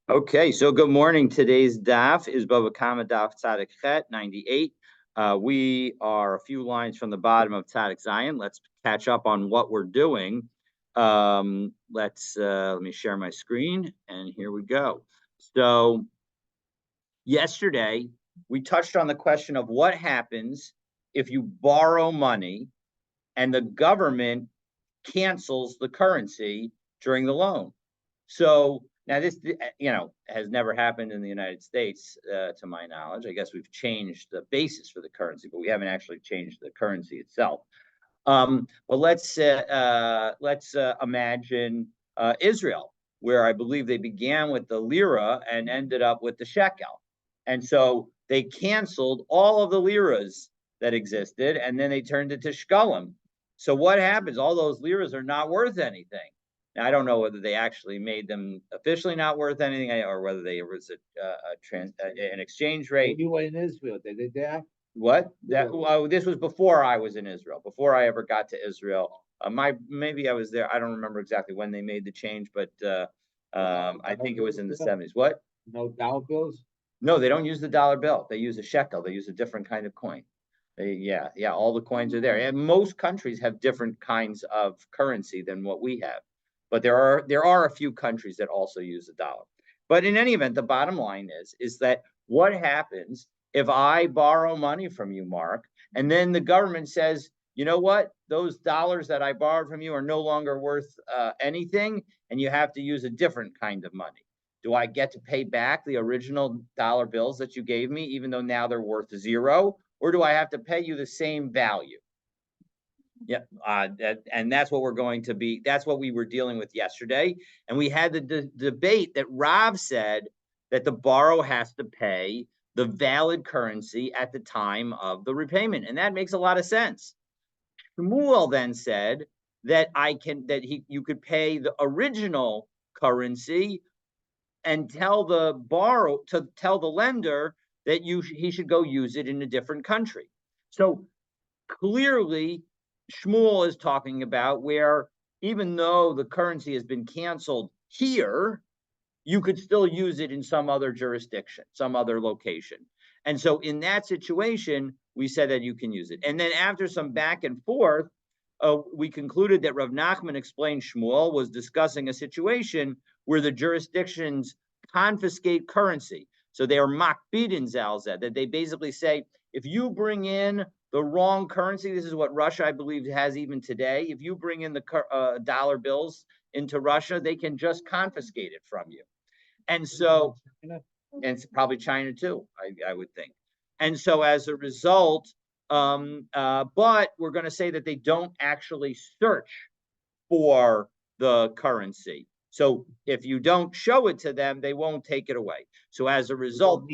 Okay, so good morning. Today's daf is Bava Kamma daf Tzadik Chet 98. We are a few lines from the bottom of Tzadik Zion. Let's catch up on what we're doing. Let me share my screen, and here we go. So yesterday we touched on the question of what happens if you borrow money and the government cancels the currency during the loan. So now this, has never happened in the United States, to my knowledge. I guess we've changed the basis for the currency, but we haven't actually changed the currency itself. But let's imagine Israel, where I believe they began with the lira and ended up with the shekel, and so they canceled all of the liras that existed, and then they turned it to shekalim. So what happens? All those liras are not worth anything. Now, I don't know whether they actually made them officially not worth anything, or whether they was an exchange rate. You were in Israel. They did that. What? This was before I was in Israel. Before I ever got to Israel. Maybe I was there. I don't remember exactly when they made the change, but I think it was in the 70s. What? No dollar bills. No, they don't use the dollar bill. They use a shekel. They use a different kind of coin. All the coins are there. And most countries have different kinds of currency than what we have. But there are a few countries that also use the dollar. But in any event, the bottom line is that what happens if I borrow money from you, Mark, and then the government says, you know what, those dollars that I borrowed from you are no longer worth anything, and you have to use a different kind of money. Do I get to pay back the original dollar bills that you gave me, even though now they're worth zero? Or do I have to pay you the same value? Yeah, and that's what we're going to be. That's what we were dealing with yesterday. And we had the debate that Rav said that the borrower has to pay the valid currency at the time of the repayment. And that makes a lot of sense. Shmuel then said that you could pay the original currency and tell the lender that he should go use it in a different country. So clearly, Shmuel is talking about where even though the currency has been canceled here, you could still use it in some other jurisdiction, some other location. And so in that situation, we said that you can use it. And then after some back and forth, we concluded that Rav Nachman explained Shmuel was discussing a situation where the jurisdictions confiscate currency. So they are makbidin zalzeh, that they basically say, if you bring in the wrong currency, this is what Russia, I believe, has even today. If you bring in the dollar bills into Russia, they can just confiscate it from you. And so, and it's probably China too, I would think. And so as a result, but we're going to say that they don't actually search for the currency. So if you don't show it to them, they won't take it away. So as a result,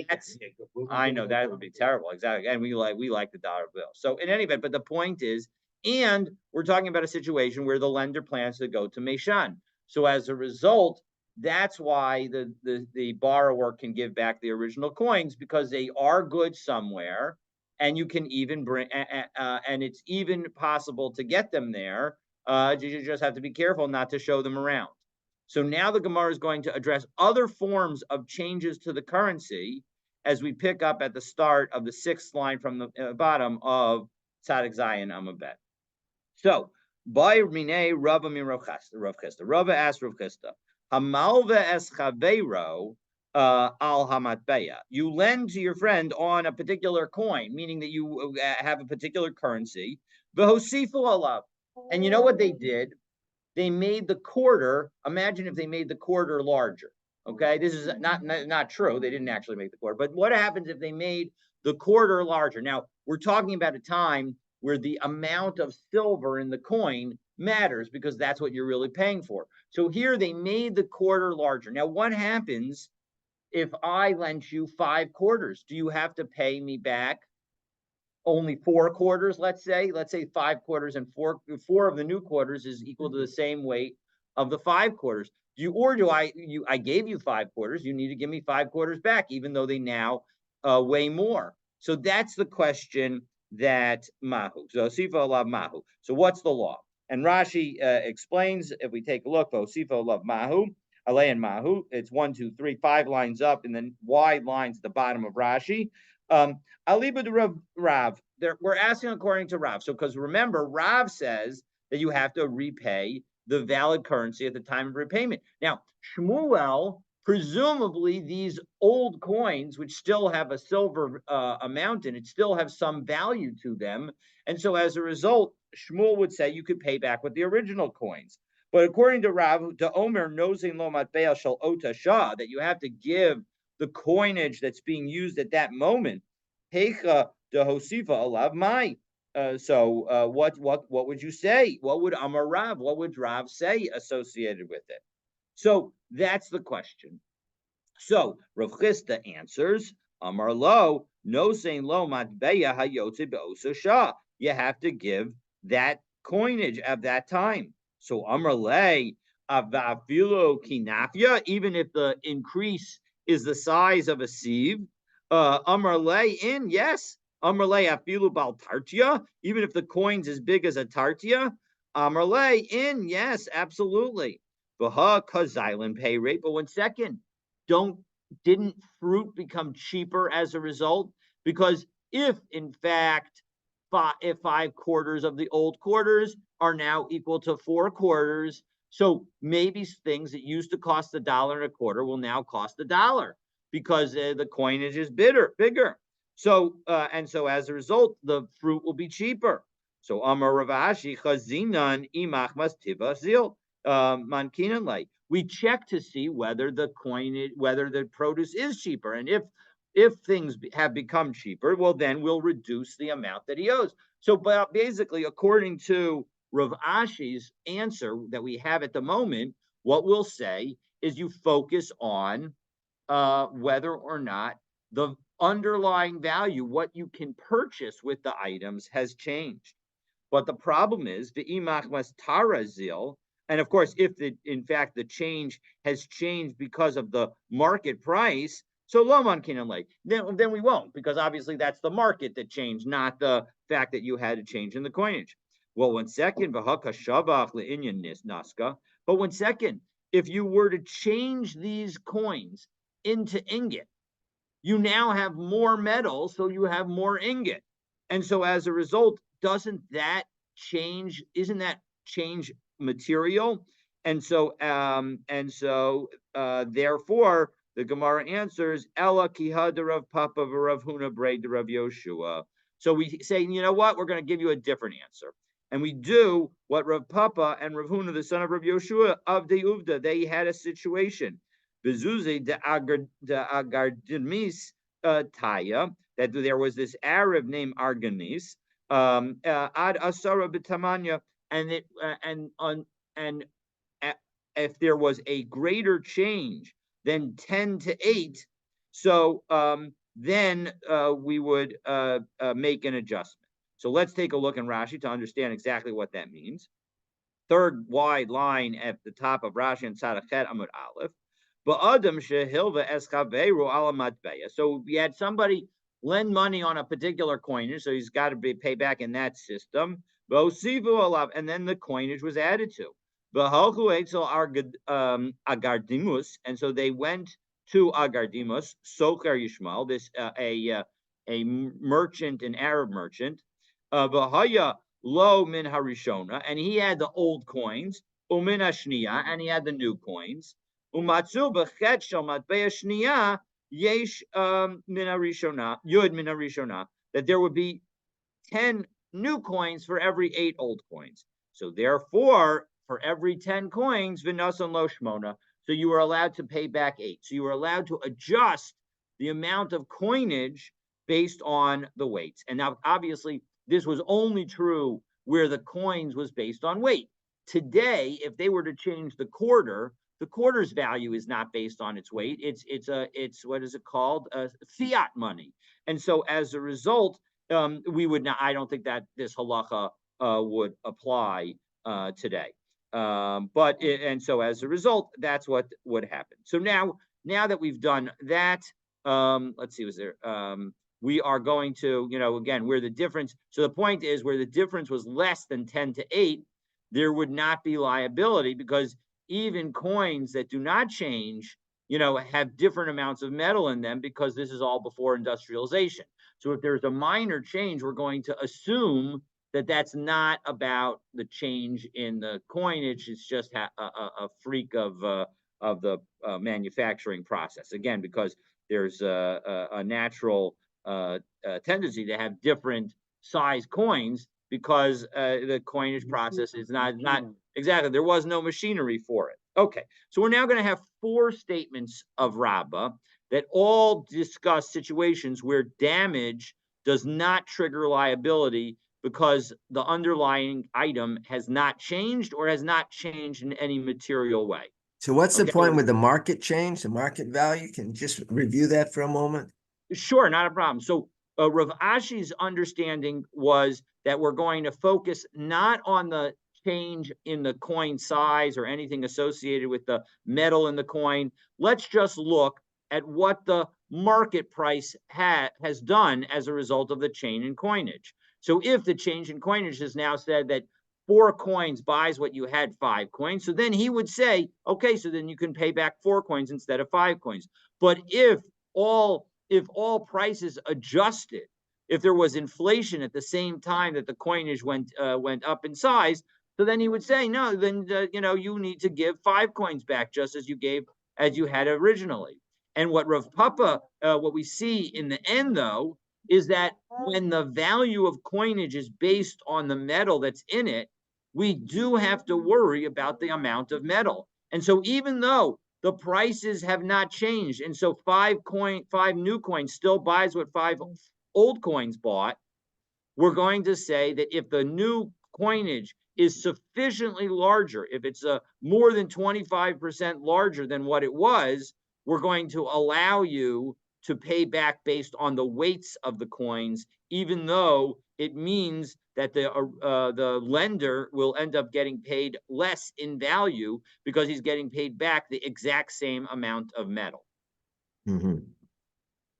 I know that would be terrible. Exactly. And we like the dollar bill. So in any event, but the point is, and we're talking about a situation where the lender plans to go to Meishan. So as a result, that's why the borrower can give back the original coins, because they are good somewhere, and you can even bring, and it's even possible to get them there. You just have to be careful not to show them around. So now the Gemara is going to address other forms of changes to the currency as we pick up at the start of the sixth line from the bottom of Tzadik Zion Amabet. So, by Rine Rava min Rav Chisda. Rava asked Rav Chisda, Hamalva es chaveiro al hamatbeya. You lend to your friend on a particular coin, meaning that you have a particular currency. V'hosifu alav. And you know what they did? They made the quarter. Imagine if they made the quarter larger. Okay, this is not true. They didn't actually make the quarter. But what happens if they made the quarter larger? Now, we're talking about a time where the amount of silver in the coin matters, because that's what you're really paying for. So here they made the quarter larger. Now, what happens if I lent you 5 quarters? Do you have to pay me back only 4 quarters? Let's say 5 quarters, and four of the new quarters is equal to the same weight of the 5 quarters. I gave you 5 quarters, you need to give me 5 quarters back, even though they now weigh more. So that's the question that mahu. So sifa alav mahu. So what's the law? And Rashi explains, if we take a look, sifa alav mahu. Alei and Mahu. It's 1, 2, 3, 5 lines up, and then wide lines at the bottom of Rashi. Aliba de Rav. We're asking according to Rav. So, because remember, Rav says that you have to repay the valid currency at the time of repayment. Now, Shmuel, presumably these old coins, which still have a silver amount in it, still have some value to them. And so as a result, Shmuel would say you could pay back with the original coins. But according to Rav, the Omer nozin lo matbea shel ota shah, that you have to give the coinage that's being used at that moment. Hecha de hosifa alav mai. What would you say? What would Amar Rav? What would Rav say associated with it? So that's the question. So Rav Chisda answers, Amar lo, no saying lo matbeya hayotze be'osa shah. You have to give that coinage at that time. So Amar le, avafilu kinafia, even if the increase is the size of a sieve, Amar le in, yes. Amar le afilu bal tartia, even if the coin's as big as a tartia. Amar le in, yes, absolutely. Baha kazilin pay rate, but 1 second. Didn't fruit become cheaper as a result? Because if in fact if 5 quarters of the old quarters are now equal to 4 quarters, so maybe things that used to cost $1.25 will now cost $1 because the coinage is bigger. So so as a result, the fruit will be cheaper. So Amar Ravashi chazinan imachmas tiva zil mankinan like. We check to see whether the produce is cheaper, and if things have become cheaper, well, then we'll reduce the amount that he owes. So, but basically, according to Rav Ashi's answer that we have at the moment, what we'll say is you focus on whether or not the underlying value, what you can purchase with the items, has changed. But the problem is the imach mas tarazil. And of course, if in fact the change has changed because of the market price, so loman kinalay, then we won't, because obviously that's the market that changed, not the fact that you had a change in the coinage. Well, 1 second, naska. But 1 second, if you were to change these coins into ingot, you now have more metal, so you have more ingot. And so as a result, isn't that change material? And so therefore the Gemara answers Ella kiha de Rav Papa v'Rav Huna brei de Rav Yoshua. So we say, you know what, we're going to give you a different answer. And we do what Rav Papa and Rav Huna, the son of Rav Yoshua of the Uvda, they had a situation. Bezuze de Agardimis Taya, that there was this Arab named Arganis, ad asara b'tamanya, and if there was a greater change than 10 to 8, so then we would make an adjustment. So let's take a look in Rashi to understand exactly what that means. Third wide line at the top of Rashi and Tzadachet Amud Aleph. So we had somebody lend money on a particular coinage, so he's got to be paid back in that system. And then the coinage was added to. And so they went to Agardimus, Socher Yishmael, this a merchant, an Arab merchant. V'haya lo min harishona, and he had the old coins. Umin hashniya, and he had the new coins. Umatzu b'chet shel matbea shniya yesh min harishona, yud min harishona, that there would be 10 new coins for every 8 old coins. So therefore, for every 10 coins, v'nasan lo shmona, so you were allowed to pay back 8. So you were allowed to adjust the amount of coinage based on the weights. And now, obviously, this was only true where the coins was based on weight. Today, if they were to change the quarter's value is not based on its weight. It's what is it called? Fiat money. And so as a result, we would not. I don't think that this halacha would apply today. And so as a result, that's what would happen. So now that we've done that, let's see, was there? We are going to, again, where the difference. So the point is, where the difference was less than 10 to 8, there would not be liability, because even coins that do not change, have different amounts of metal in them because this is all before industrialization. So if there's a minor change, we're going to assume that that's not about the change in the coinage. It's just a freak of the manufacturing process. Again, because there's a natural tendency to have different size coins because the coinage process is not exactly, there was no machinery for it. Okay, so we're now going to have 4 statements of Rabbah that all discuss situations where damage does not trigger liability because the underlying item has not changed or has not changed in any material way. So what's the Okay. point with the market change, the market value? Can you just review that for a moment? Sure, not a problem. So Rav Ashi's understanding was that we're going to focus not on the change in the coin size or anything associated with the metal in the coin. Let's just look at what the market price has done as a result of the change in coinage. So if the change in coinage has now said that 4 coins buys what you had 5 coins, so then he would say, okay, so then you can pay back 4 coins instead of 5 coins. But if all prices adjusted, if there was inflation at the same time that the coinage went up in size, so then he would say, no, then you need to give 5 coins back just as you had originally. And what Rav Papa, what we see in the end though, is that when the value of coinage is based on the metal that's in it, we do have to worry about the amount of metal. And so even though the prices have not changed, and so 5 new coins still buys what 5 old coins bought, we're going to say that if the new coinage is sufficiently larger, if it's more than 25% larger than what it was, we're going to allow you to pay back based on the weights of the coins, even though it means that the lender will end up getting paid less in value because he's getting paid back the exact same amount of metal. Mm-hmm.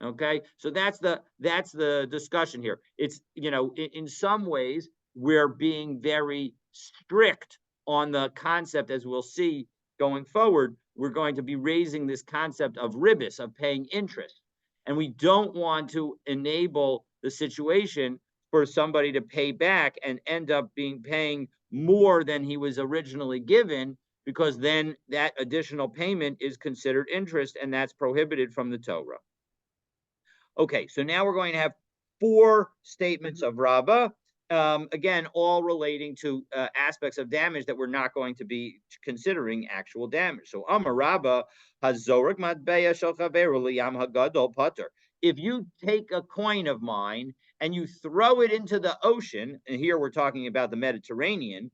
Okay, so that's the discussion here. It's, in some ways we're being very strict on the concept, as we'll see going forward. We're going to be raising this concept of ribis, of paying interest, and we don't want to enable the situation for somebody to pay back and end up paying more than he was originally given, because then that additional payment is considered interest, and that's prohibited from the Torah. Okay, so now we're going to have 4 statements of Rabbah, again, all relating to aspects of damage that we're not going to be considering actual damage. So, Amar Rabbah, Hazorik Matbeya Shel Chaveru Liyam Hagadol Pater. If you take a coin of mine and you throw it into the ocean, and here we're talking about the Mediterranean,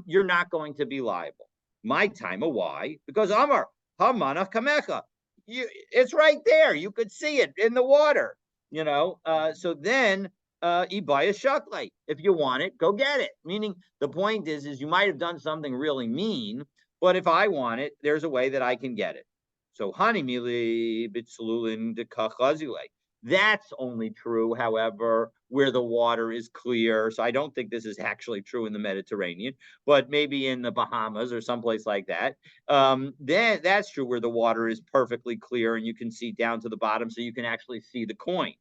you're not going to be liable. My time, why? Because Amar Hamanach Kamecha. It's right there. You could see it in the water, so then Ibaya Shuklay. If you want it, go get it. Meaning the point is you might have done something really mean, but if I want it, there's a way that I can get it. So Hanimili Bitsululin de Kachazile. That's only true, however, where the water is clear. So I don't think this is actually true in the Mediterranean, but maybe in the Bahamas or someplace like that. Then that's true where the water is perfectly clear and you can see down to the bottom, so you can actually see the coin.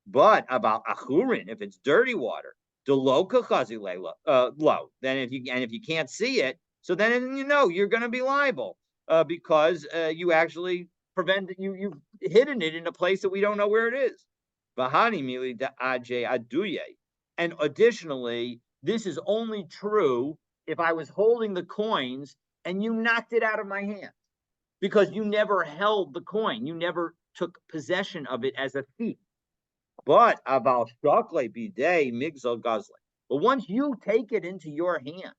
But about achurin, if it's dirty water, low. Then if you can't see it, so then you're going to be liable because you actually you've hidden it in a place that we don't know where it is. And additionally, this is only true if I was holding the coins and you knocked it out of my hand, because you never held the coin, you never took possession of it as a thief. But about shokle bidei migzal gazle. But once you take it into your hand,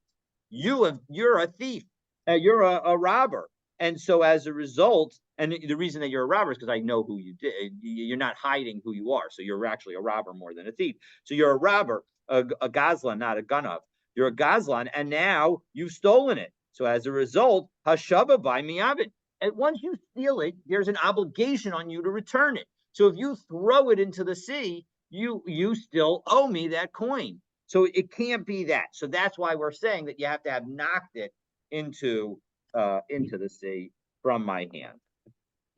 you're a thief, you're a robber, and so as a result, and the reason that you're a robber is because I know who you did. You're not hiding who you are, so you're actually a robber more than a thief. So you're a robber, a gazlan, not a ganav. You're a gazlan, and now you've stolen it. So as a result, hashaba by miyavin. And once you steal it, there's an obligation on you to return it. So if you throw it into the sea, you still owe me that coin. So it can't be that. So that's why we're saying that you have to have knocked it into sea from my hand.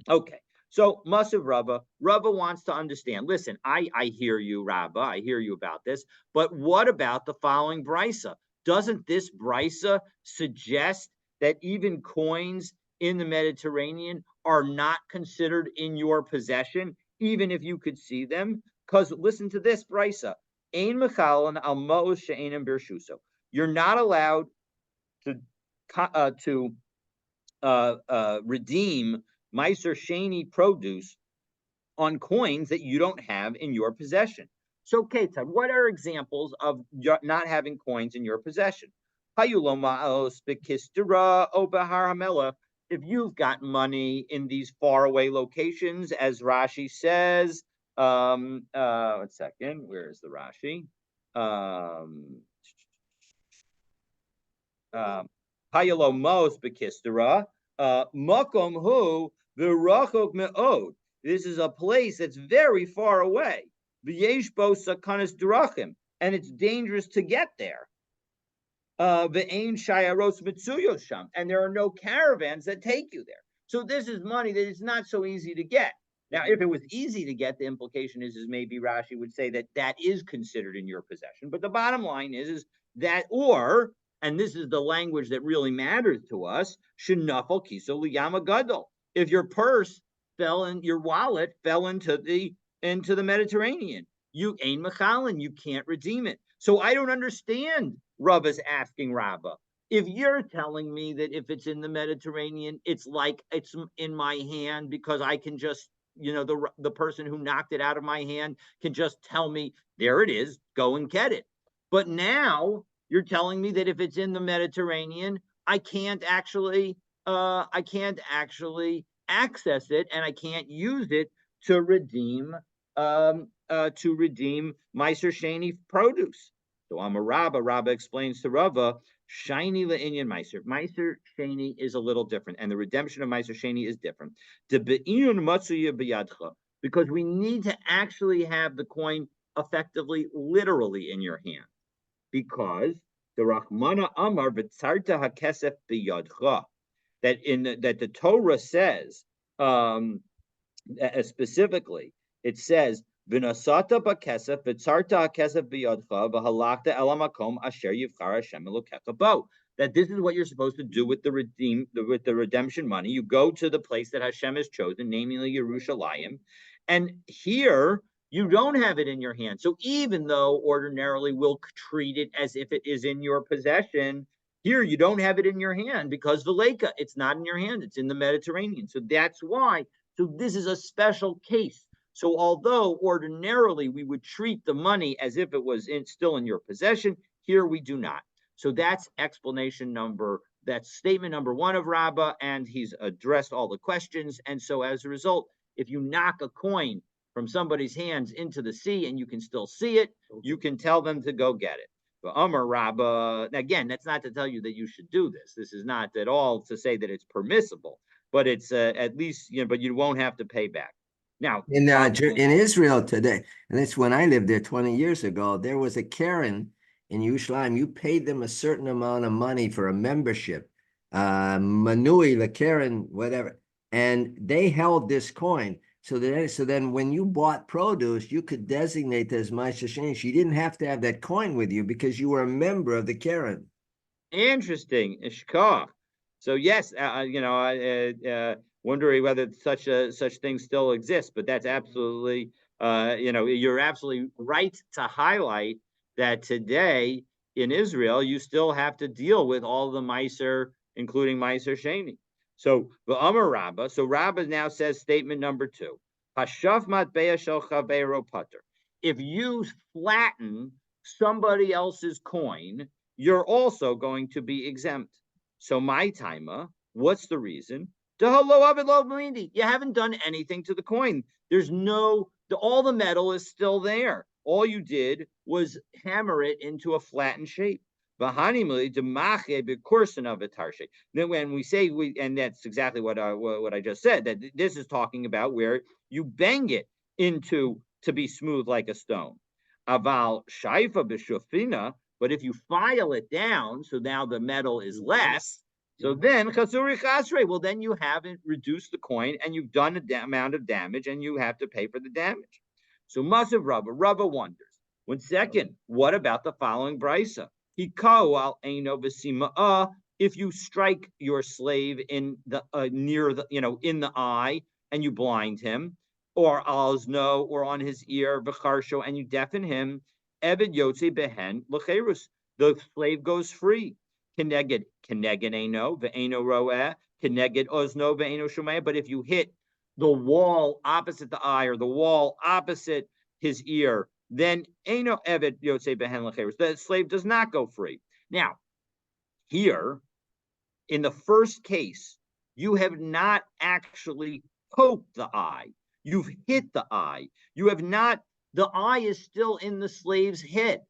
Okay. So Masav Rava wants to understand. Listen, I hear you, Rabba. I hear you about this. But what about the following brisa? Doesn't this brisa suggest that even coins in the Mediterranean are not considered in your possession, even if you could see them? Because listen to this brisa. Ein mechalan al ma'us she'enim birshuso. You're not allowed to redeem Meiser Sheni produce on coins that you don't have in your possession. So, Keita, what are examples of not having coins in your possession? If you've got money in these faraway locations, as Rashi says, 1 second, where is the Rashi? Hayalomos bekistera, makom hu v'rachok me'od. This is a place that's very far away. V'yesh bo sakanas drachim, and it's dangerous to get there. V'ein shayaros mitzuyos sham, and there are no caravans that take you there. So this is money that is not so easy to get. Now, if it was easy to get, the implication is maybe Rashi would say that that is considered in your possession. But the bottom line is that, or, and this is the language that really matters to us, shenafal kiso liyama gadol. If your purse your wallet fell into the Mediterranean, you ein mechalin, you can't redeem it. So I don't understand Rabba's asking Rabba. If you're telling me that if it's in the Mediterranean, it's like it's in my hand because I can just, the person who knocked it out of my hand can just tell me, there it is, go and get it. But now you're telling me that if it's in the Mediterranean, I can't actually access it, and I can't use it to redeem Meiser Sheni produce. So Rabba explains to Rava, Shiny le'inyan Meiser. Meiser Sheni is a little different, and the redemption of Meiser Sheni is different. Because we need to actually have the coin effectively, literally in your hand. Because the Rachmana Amar v'tzarta hakesef biyadcha, that the Torah says specifically, it says v'nasata bakesef v'tzarta hakesef biyadcha v'halakta elamakom asher yivchar Hashem elokecha bo. That this is what you're supposed to do with the redemption money. You go to the place that Hashem has chosen, namely Yerushalayim, and here you don't have it in your hand. So even though ordinarily we'll treat it as if it is in your possession, here you don't have it in your hand because Veleka, it's not in your hand, it's in the Mediterranean. So that's why. So this is a special case. So although ordinarily we would treat the money as if it was still in your possession, here we do not. So that's statement number 1 of Rabbah, and he's addressed all the questions. And so as a result, if you knock a coin from somebody's hands into the sea and you can still see it, you can tell them to go get it. But Amar Rabbah, again, that's not to tell you that you should do this. This is not at all to say that it's permissible, but it's at least, but you won't have to pay back. Now, in Israel today, and it's when I lived there 20 years ago, there was a Karen in Yerushalayim. You paid them a certain amount of money for a membership, Manui, the Karen, whatever, and they held this coin. So then when you bought produce, you could designate as Meiser Sheni. You didn't have to have that coin with you because you were a member of the Karen. Interesting. Ishkach. So yes, wondering whether such things still exist, but that's absolutely, you're absolutely right to highlight that today in Israel, you still have to deal with all the Meiser, including Meiser Sheni. So the Amar Rabbah. So Rabbah now says statement number 2. Hashaf matbeya shel chaveiro pater. If you flatten somebody else's coin, you're also going to be exempt. So my timer, what's the reason? You haven't done anything to the coin. There's all the metal is still there. All you did was hammer it into a flattened shape. Then when we say and that's exactly what I just said, that this is talking about where you bang it into to be smooth like a stone. Aval shaifa b'shufina, but if you file it down, so now the metal is less, So then, chasuri chasre, well, then you haven't reduced the coin and you've done an amount of damage and you have to pay for the damage. So Masav Rava wonders. 1 second, what about the following brisa? Hikau al eino v'sima'ah, if you strike your slave in the near the, in the eye and you blind him, or alzno, or on his ear, v'charsho, and you deafen him, eved yotze behen l'cherus, the slave goes free. Keneged eno ve'eno roeh, keneged ozno ve'eno shomeh. But if you hit the wall opposite the eye or the wall opposite his ear, then eno eved yotze behen l'cherus, the slave does not go free. Now, here, in the first case, you have not actually poked the eye. You've hit the eye. You have not, the eye is still in the slave's head.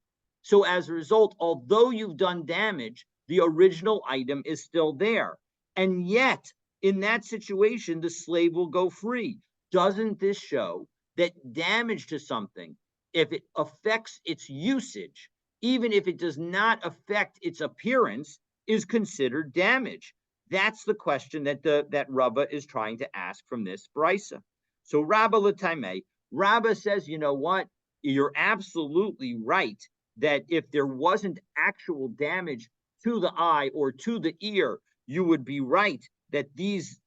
So as a result, although you've done damage, the original item is still there. And yet, in that situation, the slave will go free. Doesn't this show that damage to something, if it affects its usage, even if it does not affect its appearance, is considered damage? That's the question that Rabba is trying to ask from this brisa. So Rabba l'taimeh, Rabba says, you know what? You're absolutely right that if there wasn't actual damage to the eye or to the ear, you would be right that these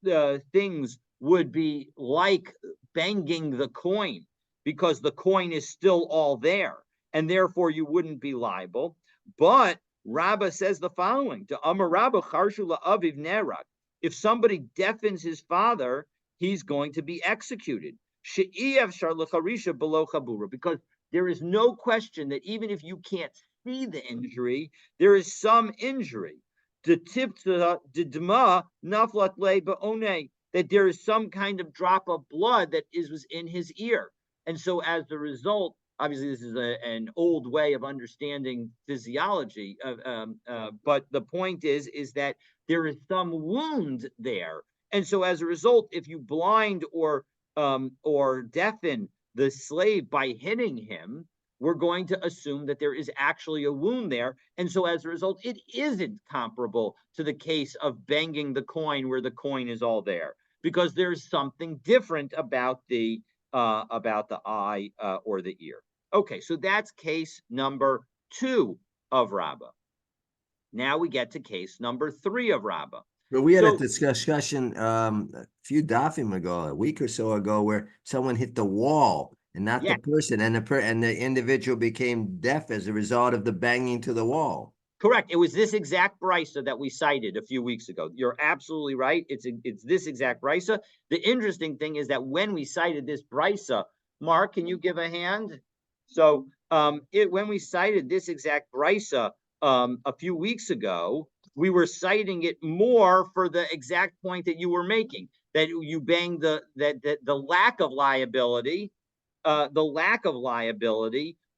things would be like banging the coin, because the coin is still all there, and therefore you wouldn't be liable. But Rabbah says the following: to Amar Rabbah charshu la'aviv nerag. If somebody deafens his father, he's going to be executed. She'iev shar lecharisha below chabura, because there is no question that even if you can't see the injury, there is some injury. That there is some kind of drop of blood that was in his ear. And so as a result, obviously this is an old way of understanding physiology, but the point is that there is some wound there. And so as a result, if you blind or deafen the slave by hitting him, we're going to assume that there is actually a wound there. And so as a result, it isn't comparable to the case of banging the coin where the coin is all there, because there's something different about the eye or the ear. Okay, so that's case number 2 of Rabbah. Now we get to case number 3 of Rabbah. But we had a discussion a few dafim ago, a week or so ago, where someone hit the wall and not the person, and the individual became deaf as a result of the banging to the wall. Correct. It was this exact brisa that we cited a few weeks ago. You're absolutely right. It's this exact brisa. The interesting thing is that when we cited this brisa, Mark, can you give a hand? So when we cited this exact brisa a few weeks ago, we were citing it more for the exact point that you were making, that you bang the lack of liability,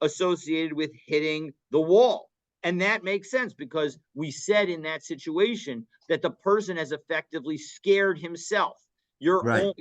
associated with hitting the wall. And that makes sense, because we said in that situation that the person has effectively scared himself. Right.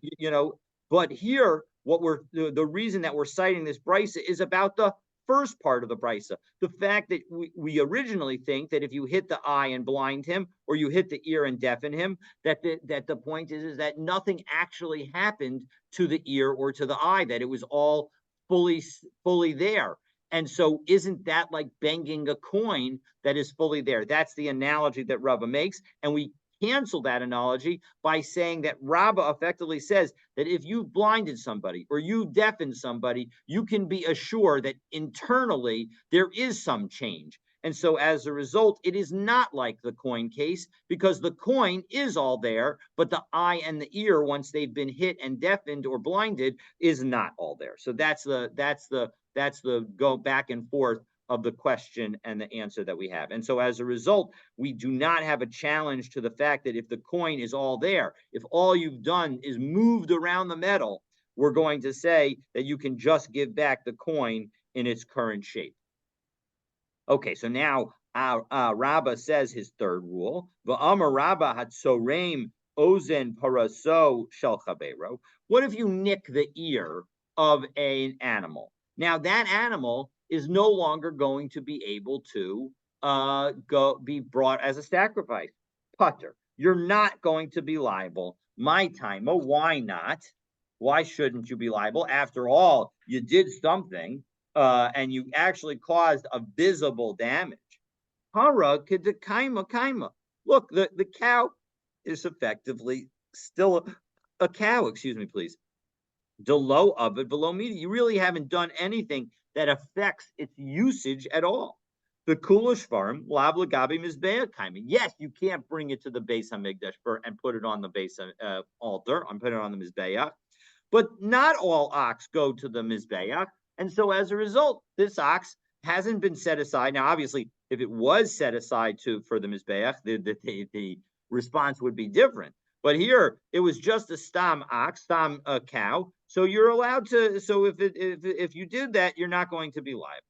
But here, the reason that we're citing this brisa is about the first part of the brisa, the fact that we originally think that if you hit the eye and blind him, or you hit the ear and deafen him, that the point is that nothing actually happened to the ear or to the eye, that it was all fully there. And so isn't that like banging a coin that is fully there? That's the analogy that Rabbah makes. And we cancel that analogy by saying that Rabbah effectively says that if you blinded somebody or you deafened somebody, you can be assured that internally there is some change. And so as a result, it is not like the coin case, because the coin is all there, but the eye and the ear, once they've been hit and deafened or blinded, is not all there. So that's the go back and forth of the question and the answer that we have. And so as a result, we do not have a challenge to the fact that if the coin is all there, if all you've done is moved around the metal, we're going to say that you can just give back the coin in its current shape. Okay, so now Rabbah says his third rule. V'amar Rabbah hatzoreim ozen paraso shel chavero. What if you nick the ear of an animal? Now that animal is no longer going to be able to be brought as a sacrifice. Putter. you're not going to be liable. My time, oh, why not? Why shouldn't you be liable? After all, you did something, and you actually caused a visible damage. Hara kaima kaima. Look, the cow is effectively still a cow. Excuse me, please. Below of it, below media. You really haven't done anything that affects its usage at all. The Kulish farm, lav lagabi mizbeah kaima. Yes, you can't bring it to the base hamikdash and put it on the base altar. I'm putting it on the mizbeah. But not all ox go to the mizbeah, and so as a result, this ox hasn't been set aside. Now, obviously, if it was set aside for the mizbeah, the response would be different. But here, it was just a stam ox, stam cow. So you're allowed to. So if you did that, you're not going to be liable.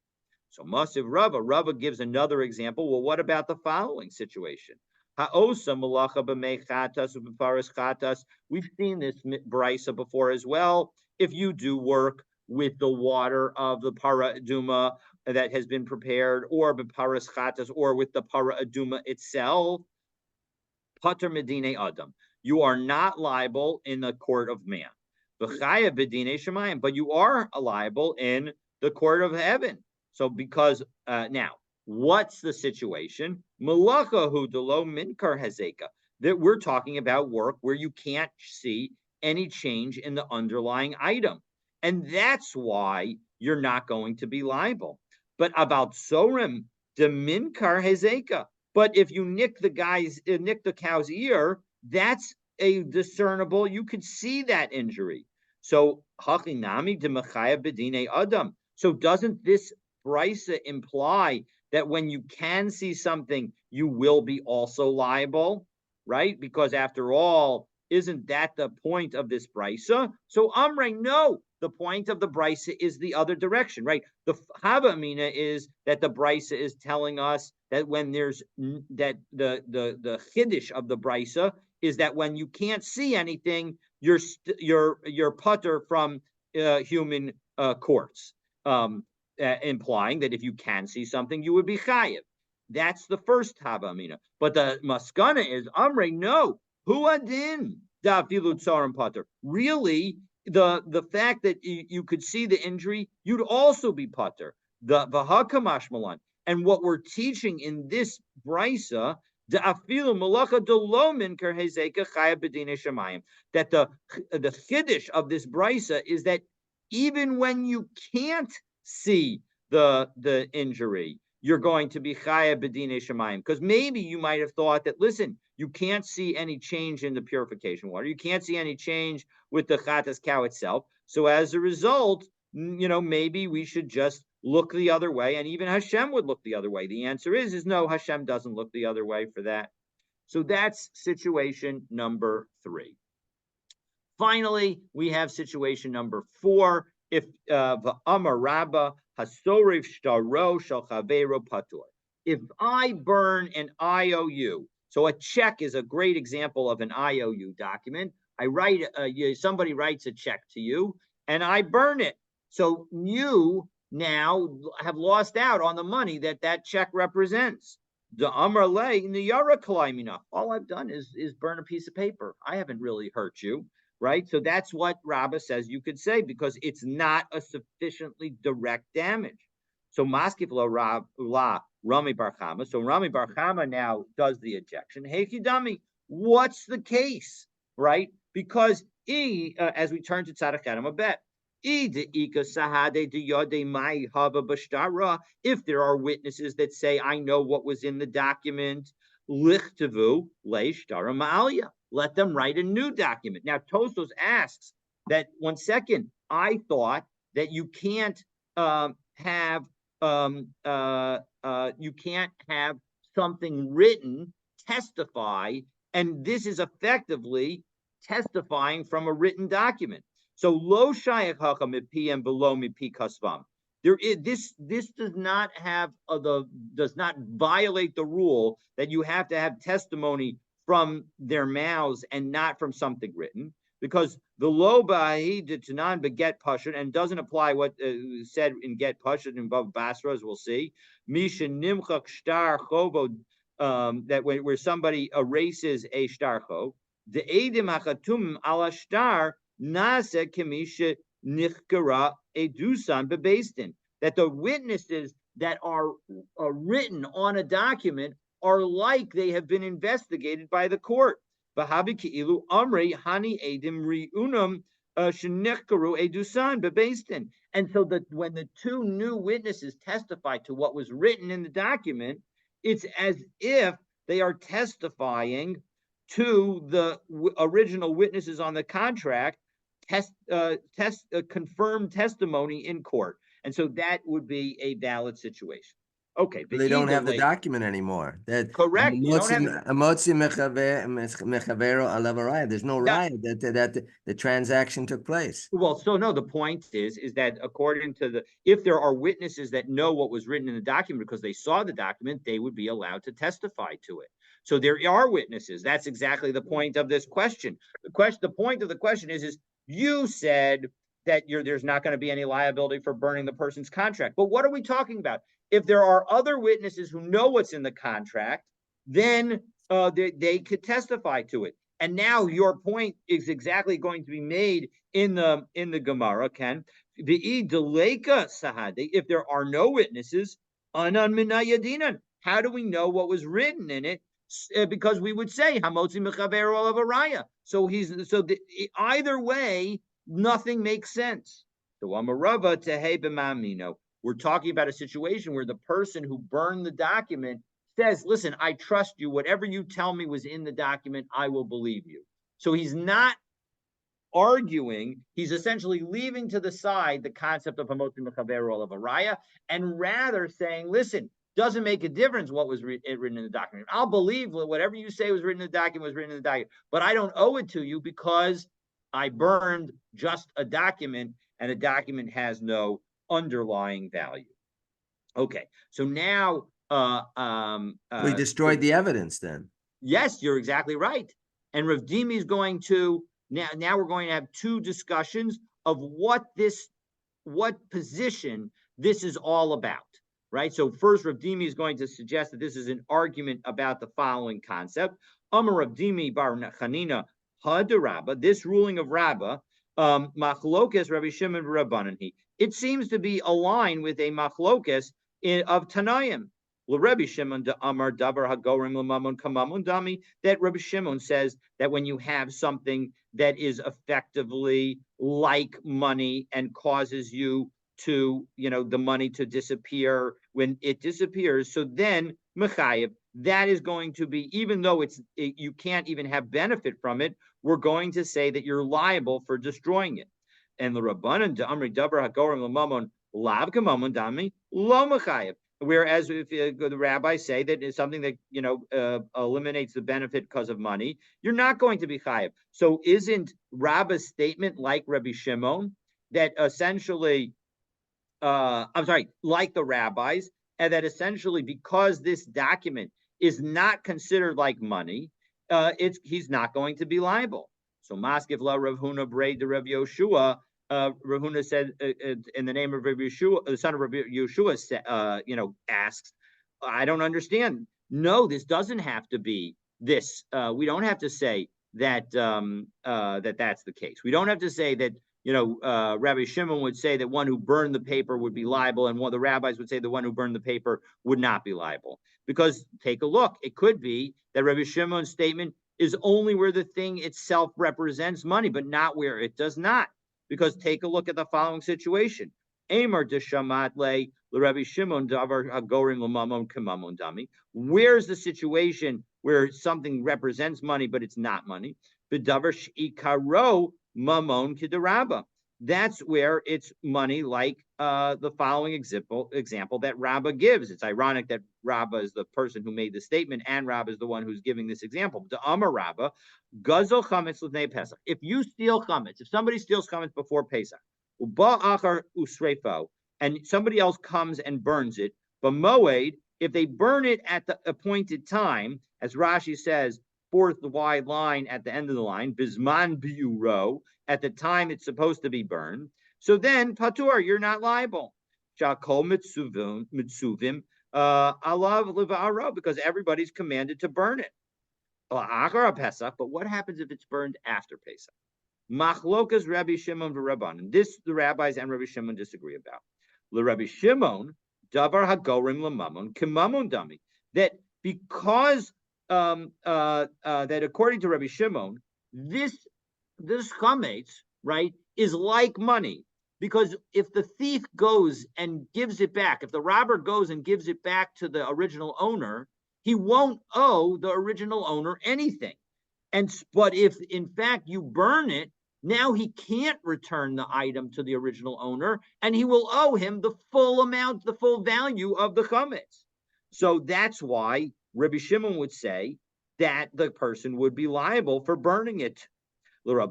So Masiv Rava gives another example. Well, what about the following situation? Ha'osa malacha b'mei chatas u'b'paras chatas. We've seen this brisa before as well. If you do work with the water of the para aduma that has been prepared, or b'paras chatas, or with the para aduma itself, pater medine adam, you are not liable in the court of man. V'chaya b'dine shemayim, but you are liable in the court of heaven. So because now, what's the situation? Malacha hu delo minkar hazeka. That we're talking about work where you can't see any change in the underlying item. And that's why you're not going to be liable. But about sorim, de minkar hazeka. But if you nick the cow's ear, that's a discernible, you could see that injury. So hachinami de machaya bedine adam. So doesn't this brisa imply that when you can see something, you will be also liable, right? Because after all, isn't that the point of this brisa? So Amre, no, the point of the brisa is the other direction, right? The Hava Amina is that the brisa is telling us that when there's that the chiddush of the brisa is that when you can't see anything, you're putter from human courts. Implying that if you can see something, you would be chayiv. That's the first Hava Amina. But the maskana is, Amre, no, hu adin dafilu tzarim pater. Really, the fact that you could see the injury, you'd also be pater. The v'hakamash malan. And what we're teaching in this brisa, that the chiddush of this brisa is that even when you can't see the injury, you're going to be chaya b'dinei shemayim. Because maybe you might have thought that, listen, you can't see any change in the purification water. You can't see any change with the chatas cow itself. So as a result, maybe we should just look the other way, and even Hashem would look the other way. The answer is no, Hashem doesn't look the other way for that. So that's situation number 3. Finally, we have situation number 4. If v'amar rabba hasoriv shtaro shel chavero patur. If I burn an IOU, so a check is a great example of an IOU document. I write, somebody writes a check to you, and I burn it. So you now have lost out on the money that check represents. The amar le niyara kalaimina. All I've done is burn a piece of paper. I haven't really hurt you. Right? So that's what Rabbah says you could say, because it's not a sufficiently direct damage. So Maskif la Rami Bar Chama. So Rami Bar Chama now does the ejection. Hey Kidami, what's the case? Right? Because as we turn to Tzaddik Adam Abet, if there are witnesses that say, I know what was in the document, lichtavu leishtara ma'alya. Let them write a new document. Now, Tosfos asks that, one second, I thought that you can't have something written testify, and this is effectively testifying from a written document. So lo shayach hacham mipi and below mipi kasvam. This does not violate the rule that you have to have testimony from their mouths and not from something written, because the lo ba'hi de tanan beget pashut, and doesn't apply what said in get pashut in Bava Basra, as we'll see. Misha nimchak shtar chovo that where somebody erases a shtarcho, the edim hachatum ala shtar nasa kemisha nichkara edusan bebeistin, that the witnesses that are written on a document are like they have been investigated by the court. Vahabi ki'ilu amri hani edim riunum shenichkaru edusan bebeistin. And so that when the two new witnesses testify to what was written in the document, it's as if they are testifying to the original witnesses on the contract, confirmed testimony in court. And so that would be a valid situation. Okay, They don't have the document anymore. That correct. You don't have it. There's no riot that the transaction took place. Well, so no, the point is that according to if there are witnesses that know what was written in the document because they saw the document, they would be allowed to testify to it. So there are witnesses. That's exactly the point of this question. The point of the question is you said that there's not going to be any liability for burning the person's contract. But what are we talking about? If there are other witnesses who know what's in the contract, then they could testify to it. And now your point is exactly going to be made in the Gemara, Ken. If there are no witnesses, anan minayadinan. How do we know what was written in it? Because we would say hamotzi mechaver olav araya. So either way, nothing makes sense. So amarava tehei b'mamino. We're talking about a situation where the person who burned the document says, listen, I trust you. Whatever you tell me was in the document, I will believe you. So he's not arguing. He's essentially leaving to the side the concept of hamotzi mechaver olav araya, and rather saying, listen, doesn't make a difference what was written in the document. I'll believe whatever you say was written in the document was written in the document, but I don't owe it to you because I burned just a document, and a document has no underlying value. Okay, so now we destroyed the evidence then. Yes, you're exactly right. And Rav Dimi is going to now we're going to have two discussions of what position this is all about. Right. So first, Rav Dimi is going to suggest that this is an argument about the following concept. Amar Rav Dimi bar Chanina hadarabba. This ruling of Rabba, machlokes Rabbi Shimon v'Rabbanan. It seems to be aligned with a machlokes of Tanayim. Rabbi Shimon de Amar davar hagorim l'mamon kamamun dami. That Rabbi Shimon says that when you have something that is effectively like money and causes you to, the money to disappear when it disappears. So then, mechayev, that is going to be, even though you can't even have benefit from it, we're going to say that you're liable for destroying it. And the Rabbanan de Amri davar hagorim l'mamon lav kamamun dami lo mechayev. Whereas if the rabbis say that it's something that eliminates the benefit because of money, you're not going to be chayev. So isn't Rabba's statement like Rabbi Shimon that essentially, like the rabbis, and that essentially because this document is not considered like money, he's not going to be liable. So Maskiv la Rav Huna Brei de Rav Yoshua. Rav Huna said in the name of Rav Yeshua, the son of Rav Yeshua, asks, I don't understand. No, this doesn't have to be this. We don't have to say that that's the case. We don't have to say that, Rabbi Shimon would say that one who burned the paper would be liable, and one of the rabbis would say the one who burned the paper would not be liable. Because take a look, it could be that Rabbi Shimon's statement is only where the thing itself represents money, but not where it does not. Because take a look at the following situation. Amar de Shamat le Rabbi Shimon davar hagorim l'mamon k'mamon dami. Where's the situation where something represents money, but it's not money? B'davar she'ikaro mamon k'derabba. That's where it's money, like the following example that Rabbah gives. It's ironic that Rabbah is the person who made the statement, and Rabbah is the one who's giving this example. The Amar Rabbah, Gazel chametz l'nei Pesach. If you steal chametz, if somebody steals chametz before Pesach, uba achar usreifo, and somebody else comes and burns it, but moed, if they burn it at the appointed time, as Rashi says, fourth wide line at the end of the line, bisman biuro, at the time it's supposed to be burned. So then, patur, you're not liable. Shakol mitzuvim alav leva'ara, because everybody's commanded to burn it. Pesach, but what happens if it's burned after Pesach? Machlokas Rabbi Shimon v'Rabbanan. This the rabbis and Rabbi Shimon disagree about. Rabbi Shimon, davar hagorim lemamon kimamon dami. That because that according to Rabbi Shimon, this chametz, right, is like money. Because if the thief goes and gives it back, if the robber goes and gives it back to the original owner, he won't owe the original owner anything. But if in fact you burn it, now he can't return the item to the original owner, and he will owe him the full amount, the full value of the chametz. So that's why Rabbi Shimon would say that the person would be liable for burning it. But the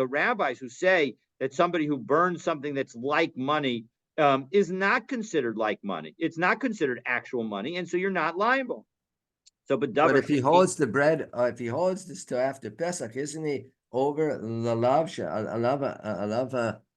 rabbis who say that somebody who burns something that's like money is not considered like money. It's not considered actual money, and so you're not liable. So, but if he holds the bread, if he holds this till after Pesach, isn't he over the lav?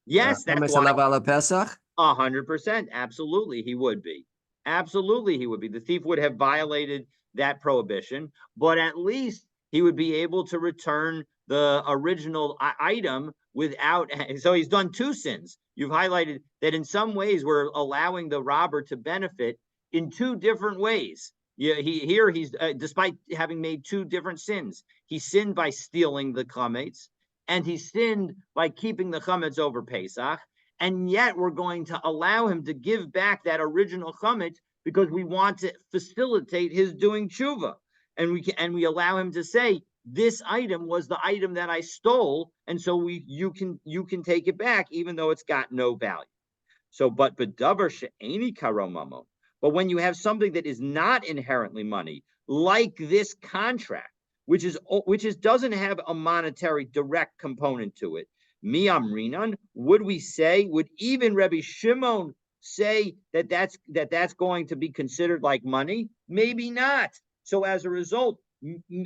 Yes, that's why. Pesach. 100%, absolutely, he would be. Absolutely, he would be. The thief would have violated that prohibition, but at least he would be able to return the original item without. So he's done two sins. You've highlighted that in some ways we're allowing the robber to benefit in two different ways. Yeah, he's despite having made two different sins, he sinned by stealing the chametz, and he sinned by keeping the chametz over Pesach. And yet we're going to allow him to give back that original chametz because we want to facilitate his doing tshuva. And we allow him to say, this item was the item that I stole, and so you can take it back, even though it's got no value. So, but davar she'eni karo mamon. But when you have something that is not inherently money, like this contract, which doesn't have a monetary direct component to it, mi amrinan, would even Rabbi Shimon say that that's going to be considered like money? Maybe not. So as a result,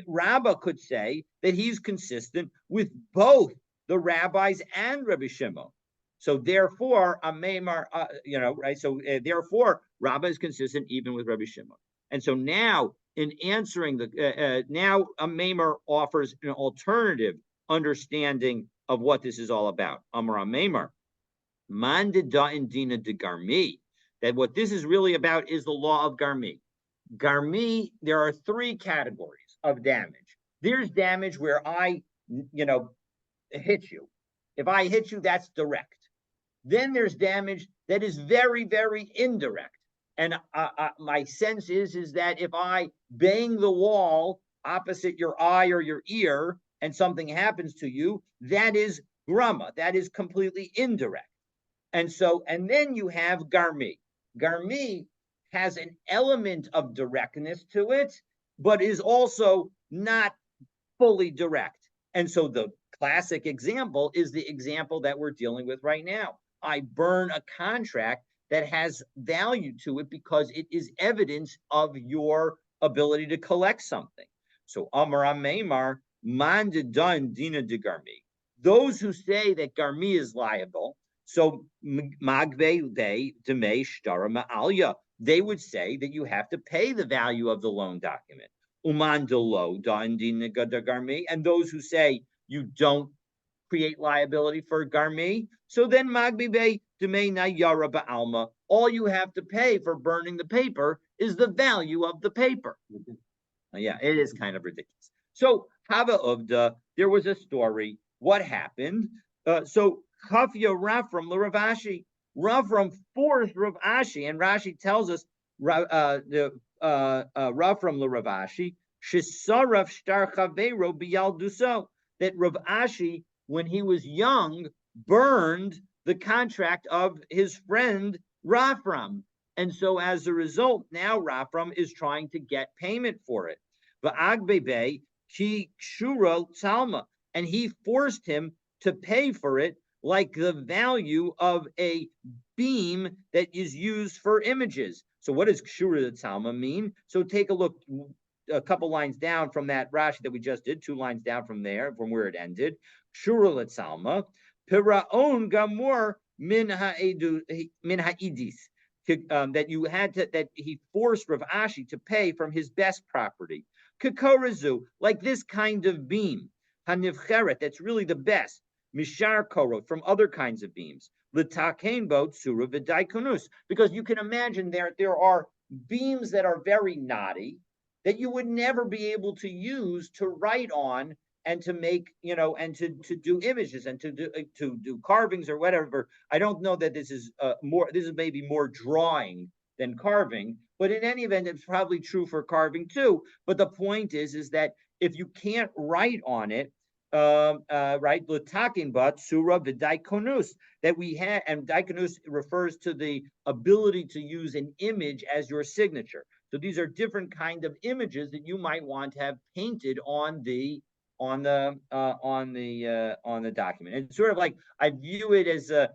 Rabbah could say that he's consistent with both the rabbis and Rabbi Shimon. So therefore, right? So therefore, Rabbah is consistent even with Rabbi Shimon. And so now, in answering now a Maimar offers an alternative understanding of what this is all about. Amar Maimar, man de dina de garmi. That what this is really about is the law of garmi. Garmi, there are three categories of damage. There's damage where I, hit you. If I hit you, that's direct. Then there's damage that is very, very indirect. And my sense is that if I bang the wall opposite your eye or your ear and something happens to you, that is grama. That is completely indirect. And then you have garmi. Garmi has an element of directness to it, but is also not fully direct. And so the classic example is the example that we're dealing with right now. I burn a contract that has value to it because it is evidence of your ability to collect something. So Amar Meimar, man de dina de garmi. Those who say that garmi is liable, so magbe de demei shtara ma'alya, they would say that you have to pay the value of the loan document. Uman de lo dina de garmi, and those who say you don't create liability for garmi, so then magbibe demei na yara ba'alma. All you have to pay for burning the paper is the value of the paper. Yeah, it is kind of ridiculous. So Hava Uvda, there was a story. What happened? So Kafya Rafram Ravashi. Rafram forced Rav Ashi, and Rashi tells us Rafram Ravashi Shisaraf Shtar Chavero Biyal Duso, that Rav Ashi, when he was young, burned the contract of his friend Rafram. And so as a result, now Rafram is trying to get payment for it. V'agbebe ki shura talma, and he forced him to pay for it like the value of a beam that is used for images. So what does shura talma mean? So take a look a couple lines down from that Rashi that we just did, 2 lines down from there, from where it ended. Shura talma, piraon gamur min ha'idis, that you had to, that he forced Rav Ashi to pay from his best property. Kekorizu, like this kind of beam, hanivcheret, that's really the best, mishar korot, from other kinds of beams, l'takein bo tsura v'daikonus, because you can imagine there are beams that are very knotty that you would never be able to use to write on and to make, and to do images and to do carvings or whatever. I don't know that this is this is maybe more drawing than carving, but in any event, it's probably true for carving too. But the point is that if you can't write on it, right, l'takin but surah v'daikonus, that we have, and daikonus refers to the ability to use an image as your signature. So these are different kind of images that you might want to have painted on the document. It's sort of like, I view it as a,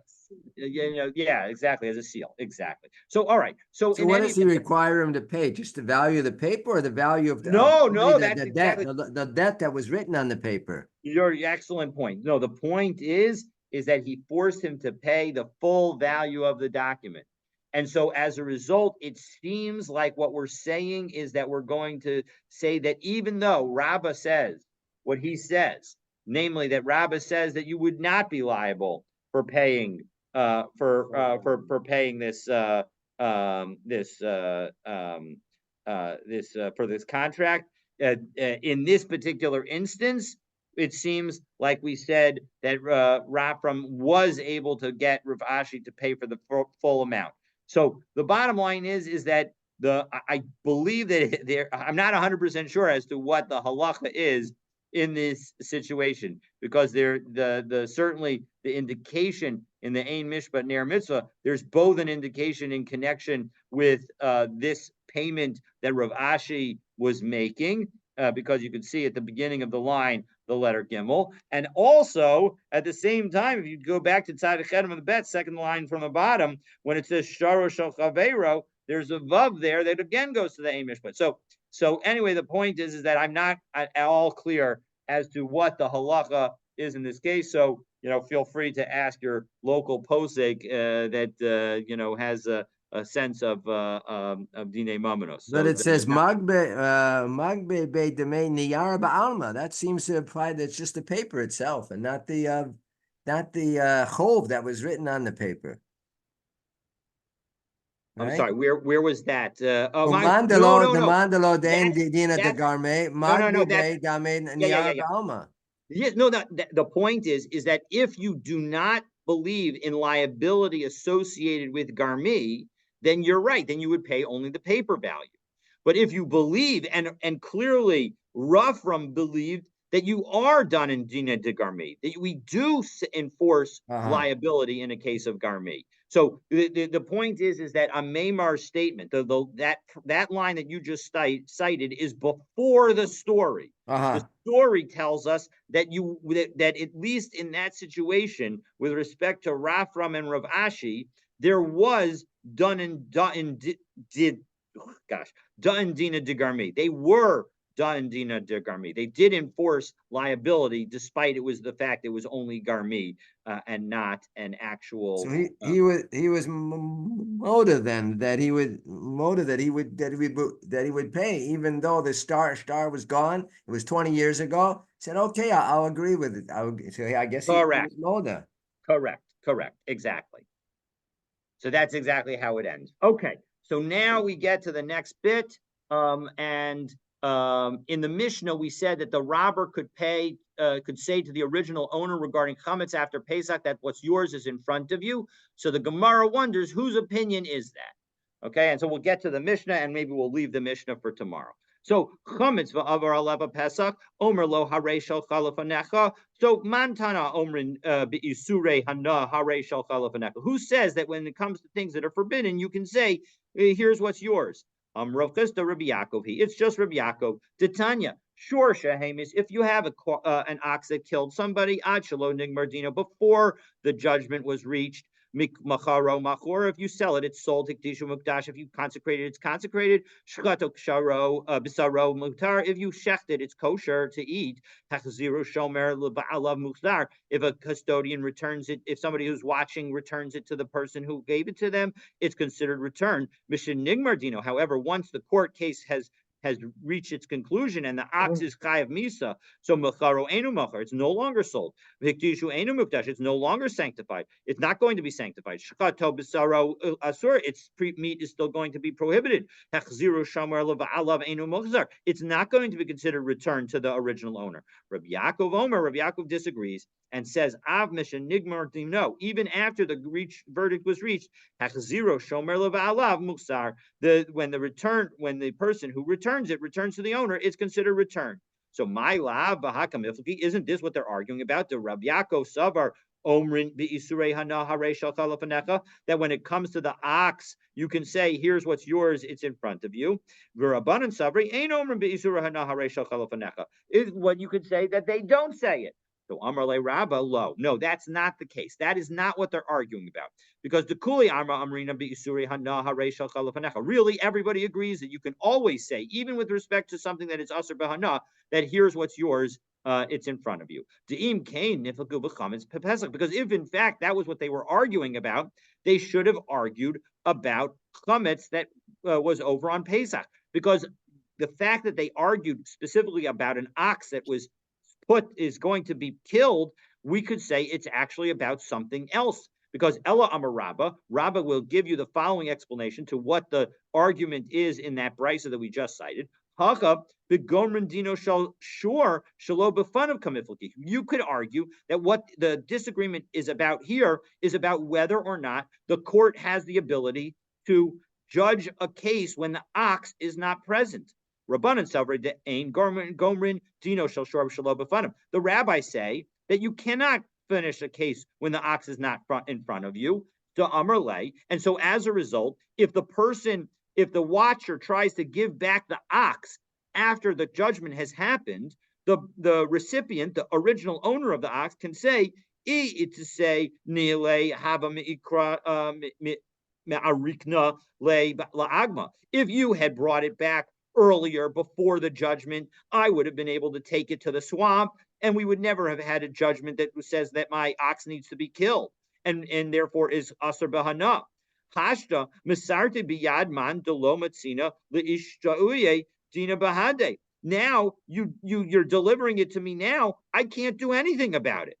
yeah, exactly, as a seal, exactly. So all right, so what does he require him to pay? Just the value of the paper, or the value of the that's debt, exactly the debt that was written on the paper? Your excellent point. No, the point is that he forced him to pay the full value of the document. And so as a result, it seems like what we're saying is that we're going to say that even though Rabbah says what he says, namely that Rabbah says that you would not be liable for paying for paying this for this contract, in this particular instance, it seems like we said that Rapram was able to get Rav Ashi to pay for the full amount. So the bottom line is that I believe that I'm not 100% sure as to what the halacha is in this situation, because certainly the indication in the Ein Mishpat Ner Mitzvah, there's both an indication in connection with this payment that Rav Ashi was making, because you can see at the beginning of the line the letter Gimel, and also at the same time, if you go back to Tzaddik Chedem of the Bet, second line from the bottom, when it says Sharo Shel Chaveiro, there's a vav there that again goes to the Ein Mishpat. So anyway, the point is that I'm not at all clear as to what the halacha is in this case. So feel free to ask your local posek that has a sense of Dine Mamanos. But it says Magbe Be Demei Niyar Ba'alma. That seems to imply that it's just the paper itself and not the chov that was written on the paper. Right? I'm sorry, where was that? Mandalo, the Mandalo Den Dina de Garme, Magbe Be Game Niyar Ba'alma. Yes, no, the point is that if you do not believe in liability associated with Garmi, then you're right. Then you would pay only the paper value. But if you believe, and clearly Rafram believed that you are done in Dina de Garmi, that we do enforce liability in a case of Garmi. So the point is that a Maimar's statement, that line that you just cited, is before the story. The story tells us that that at least in that situation, with respect to Rafram and Rav Ashi, there was done dina de Garmi. They were done dina de Garmi. They did enforce liability, despite it was the fact it was only Garmi and not an actual. So he was moda then that he would pay, even though the star was gone. It was 20 years ago. He said, okay, I'll agree with it. So I guess correct. He was moda. Correct, exactly. So that's exactly how it ends. Okay, so now we get to the next bit, and in the Mishnah we said that the robber could say to the original owner regarding chametz after Pesach that what's yours is in front of you. So the Gemara wonders whose opinion is that. Okay, and so we'll get to the Mishnah, and maybe we'll leave the Mishnah for tomorrow. So chametz va'avar aleva Pesach omer lo harei shel chalafanecha. So mantana omrin beisurei hana harei shel chalafanecha. Who says that when it comes to things that are forbidden, you can say, here's what's yours? Rav Chisda Rabbi Yaakov. It's just Rabbi Yaakov. Titania. Sure, Shehemis, if you have an ox that killed somebody, ad shelo nigmar dino, before the judgment was reached, Macharo machor, if you sell it, it's sold. Hikdishu mukdash, if you consecrate it, it's consecrated. Shchato ksharo bisaro mutar, if you shecht it, it's kosher to eat. Hachziru shomer leba'alav muhtar, if a custodian returns it, if somebody who's watching returns it to the person who gave it to them, it's considered return. Mishin nigmar dino. However, once the court case has reached its conclusion and the ox is chayav misa, so mecharo enu machar, it's no longer sold. V'hikdishu enu mukdash, it's no longer sanctified. It's not going to be sanctified. Shchato b'saro asur, its meat is still going to be prohibited. Hechziru shamar leva'alav enu machzar, it's not going to be considered returned to the original owner. Rabbi Yaakov disagrees and says, Av mission nigmar dino, even after the verdict was reached, hachziro shomer leva'alav musar, when the person who returns it returns to the owner, it's considered return. So my lav v'hakamiflki, isn't this what they're arguing about? The Rabbi Yaakov Savar Omrin bi'isurei hana harei shalcha lefanecha, that when it comes to the ox, you can say, here's what's yours, it's in front of you. V'rabbanan Savri ein omrin bi'isurei hana harei shalcha lefanecha, is what you could say that they don't say it. So Amar le Rabba lo. No, that's not the case. That is not what they're arguing about. Because the Kuli Amra Amrina Bi'isuri Hana Haresha Chalafanecha. Really, everybody agrees that you can always say, even with respect to something that is Asr Bahana, that here's what's yours, it's in front of you. De'im Kain Nifagu B'chametz Pesach. Because if in fact that was what they were arguing about, they should have argued about chametz that was over on Pesach. Because the fact that they argued specifically about an ox that was is going to be killed, we could say it's actually about something else. Because Ella Amar Rabba will give you the following explanation to what the argument is in that brisa that we just cited. You could argue that what the disagreement is about here is about whether or not the court has the ability to judge a case when the ox is not present. Rabbanan Savre de Ein Gomrin Dino Shel Shor Shelo B'Fanim. The rabbis say that you cannot finish a case when the ox is not in front of you, to Amar Lei. And so as a result, if the watcher tries to give back the ox after the judgment has happened, the recipient, the original owner of the ox, can say, to say, Nile Hava Me'ikra Me'arikna Le La'agma. If you had brought it back earlier before the judgment, I would have been able to take it to the swamp, and we would never have had a judgment that says that my ox needs to be killed and therefore is asr bahana. Hashta misarte biyad man delo matzina leishtauye dina bahade. Now you're delivering it to me now. I can't do anything about it.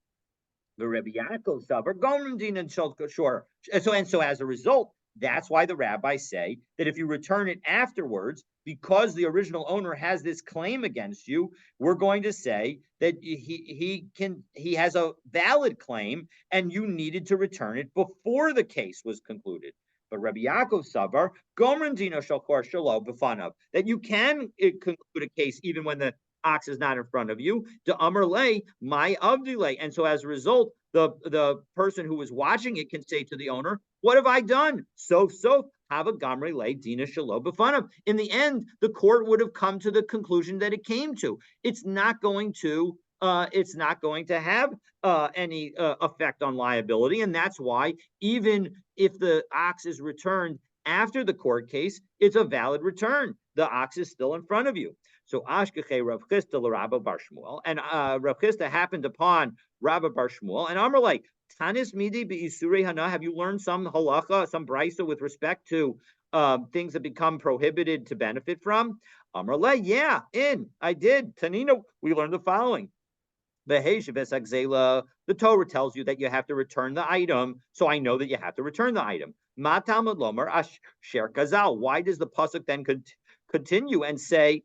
The Rebbe Yaakov Savar Gomrim Dina Shor. So as a result, that's why the rabbis say that if you return it afterwards, because the original owner has this claim against you, we're going to say that he has a valid claim, and you needed to return it before the case was concluded. But Rabbi Yaakov Savar Gomrin Dino Shalkor Shalo B'fanav, that you can conclude a case even when the ox is not in front of you. To Amar Lei, my Avdile. And so as a result, the person who was watching it can say to the owner, what have I done? So have a gamri lay dina shalo b'fanav. In the end, the court would have come to the conclusion that it came to. It's not going to have any effect on liability, and that's why even if the ox is returned after the court case, it's a valid return. The ox is still in front of you. So Ashkeche Rav Chisda l'Rabba Bar Shmuel, and Rav Chisda happened upon Rabba Bar Shmuel, and Amar like, Tanis midi be'isurei hana. Have you learned some halacha, some brisa with respect to things that become prohibited to benefit from? Amar le, yeah, I did. Tanina, we learned the following. The Torah tells you that you have to return the item, so I know that you have to return the item. Matam lomer asher gazal. Why does the pasuk then continue and say,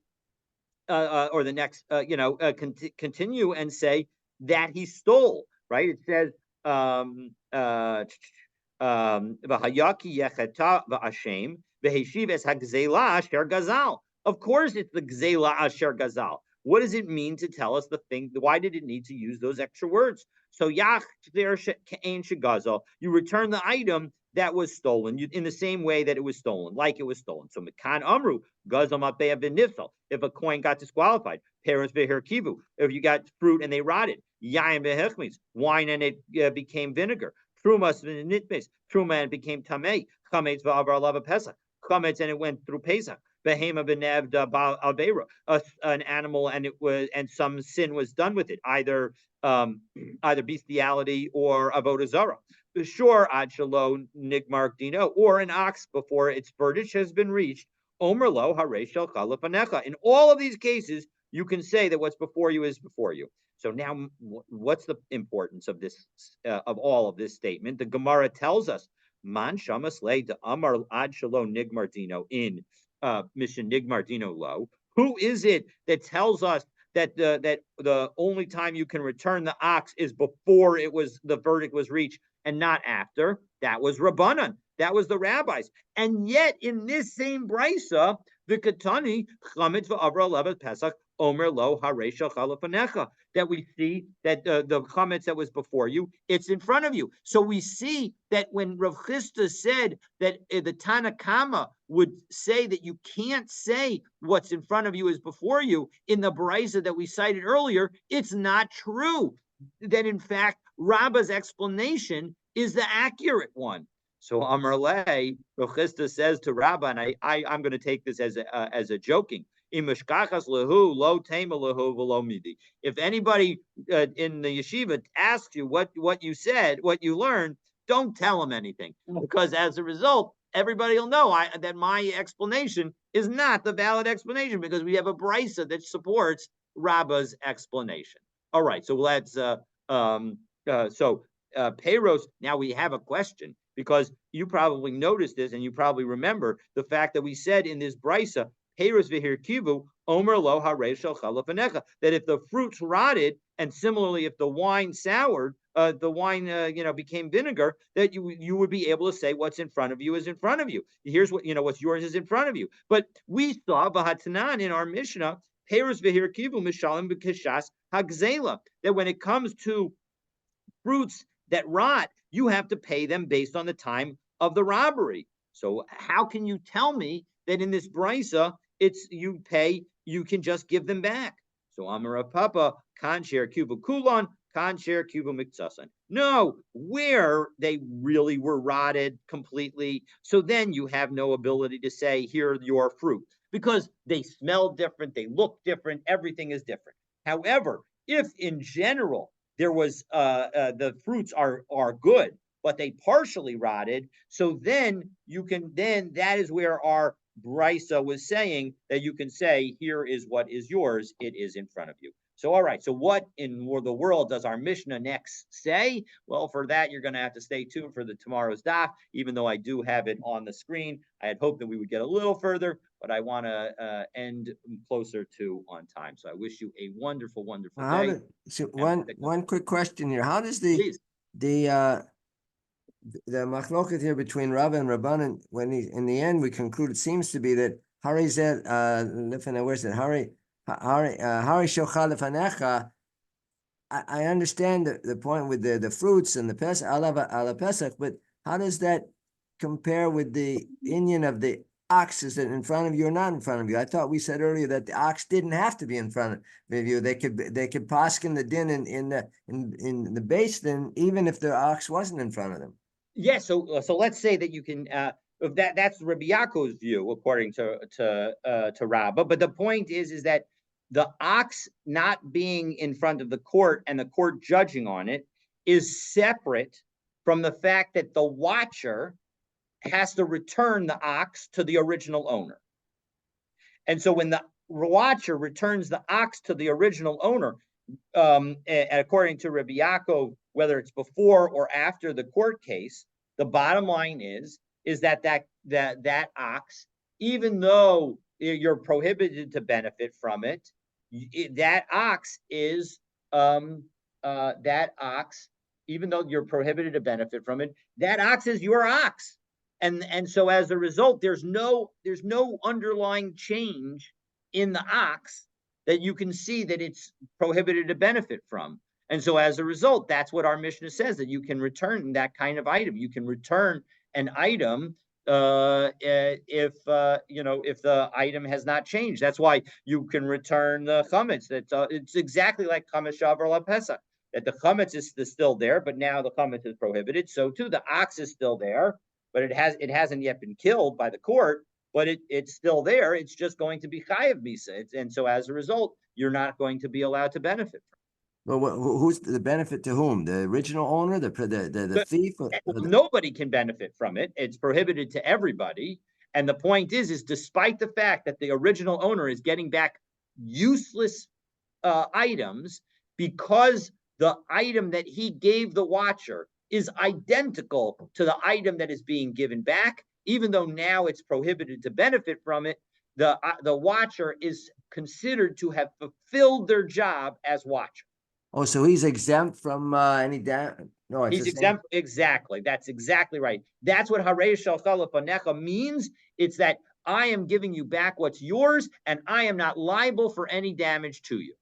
or the next, continue and say that he stole? Right? It says, of course, it's the gzela asher gazal. What does it mean to tell us the thing? Why did it need to use those extra words? So you return the item that was stolen in the same way that it was stolen, like it was stolen. So mekan amru gazal. If a coin got disqualified, parents beher kivu. If you got fruit and they rotted, yain behechmis, wine and it became vinegar. Trumas nitmes, truma and became tamei, chametz va'avar lava pesach, chametz and it went through Pesach. Behema benevd albera, an animal, and it was, and some sin was done with it, either bestiality or avodah zarah. Sure, ad shalo nigmar dino, or an ox before its verdict has been reached. Omer lo harei shel chalafanecha. In all of these cases, you can say that what's before you is before you. So now, what's the importance of this, of all of this statement? The Gemara tells us, "Man shamas le de amar ad shalo nigmar dino," in Mission Nigmar Dino Lo. Who is it that tells us that the only time you can return the ox is before the verdict was reached and not after? That was Rabbanan. That was the rabbis. And yet, in this same brisa, the Katani chametz va'avra levet pesach omer lo haresha chalafanecha, that we see that the chametz that was before you, it's in front of you. So we see that when Rav Chisda said that the Tana Kamma would say that you can't say what's in front of you is before you in the brisa that we cited earlier, it's not true. That in fact, Rabba's explanation is the accurate one. So Amar Le, Rav Chisda says to Rabba, and I'm going to take this as a joking. If anybody in the yeshiva asks you what you said, what you learned, don't tell them anything, because as a result, everybody will know that my explanation is not the valid explanation, because we have a brisa that supports Rabba's explanation. All right, so let's Peiros. Now we have a question, because you probably noticed this and you probably remember the fact that we said in this brisa, Peiros v'hir kivu omer lo harei shel chalafanecha, that if the fruits rotted, and similarly if the wine soured, the wine became vinegar, that you would be able to say what's in front of you is in front of you. Here's what's yours is in front of you. But we saw v'hatanan in our Mishnah, Peiros v'hir kivu mishalim b'kishas hagzela, that when it comes to fruits that rot, you have to pay them based on the time of the robbery. So how can you tell me that in this brisa you can just give them back? So Amar Papa kan sher kubu kulon kan sher kubu miksasan. No, where they really were rotted completely, so then you have no ability to say here are your fruit, because they smell different, they look different, everything is different. However, if in general there was the fruits are good, but they partially rotted, so then that is where our brisa was saying that you can say, here is what is yours, it is in front of you. So all right, so what in the world does our Mishnah next say? Well, for that you're going to have to stay tuned for the tomorrow's daf, even though I do have it on the screen. I had hoped that we would get a little further, but I want to end closer to on time. So I wish you a wonderful, wonderful day. One quick question here. How does the machloket here between Rabba and Rabbanan, when in the end we conclude, it seems to be that Hari said, where's it? Hari shocha lefanecha. I understand the point with the fruits and the Pesach, ala Pesach, but how does that compare with the Indian of the ox? Is it in front of you or not in front of you? I thought we said earlier that the ox didn't have to be in front of you. They could paskin the din in the base then, even if the ox wasn't in front of them. Yeah, so let's say that you can that's Rabbi Yaakov's view according to Rabbah, but the point is that the ox not being in front of the court and the court judging on it is separate from the fact that the watcher has to return the ox to the original owner. And so when the watcher returns the ox to the original owner, according to Rabbi Yaakov, whether it's before or after the court case, the bottom line is that ox, even though you're prohibited to benefit from it, that ox, even though you're prohibited to benefit from it, that ox is your ox. And so as a result, there's no underlying change in the ox that you can see that it's prohibited to benefit from. And so as a result, that's what our Mishnah says, that you can return that kind of item. You can return an item if the item has not changed. That's why you can return the chametz. It's exactly like chametz shavar la pesach. that the chametz is still there, but now the chametz is prohibited. So too, the ox is still there, but it hasn't yet been killed by the court, but it's still there. It's just going to be chayav misa, and so as a result, you're not going to be allowed to benefit from Well, who's the benefit to whom? The original owner, the it. thief? Nobody can benefit from it. It's prohibited to everybody. And the point is despite the fact that the original owner is getting back useless items, because the item that he gave the watcher is identical to the item that is being given back, even though now it's prohibited to benefit from it, the watcher is considered to have fulfilled their job as watcher. Oh, so he's exempt from any damage? No, it's He's exempt. Exactly. That's exactly right. That's what Harei Shalcha Lefanecha means. It's that I am giving you back what's yours, and I am not liable for any damage to you.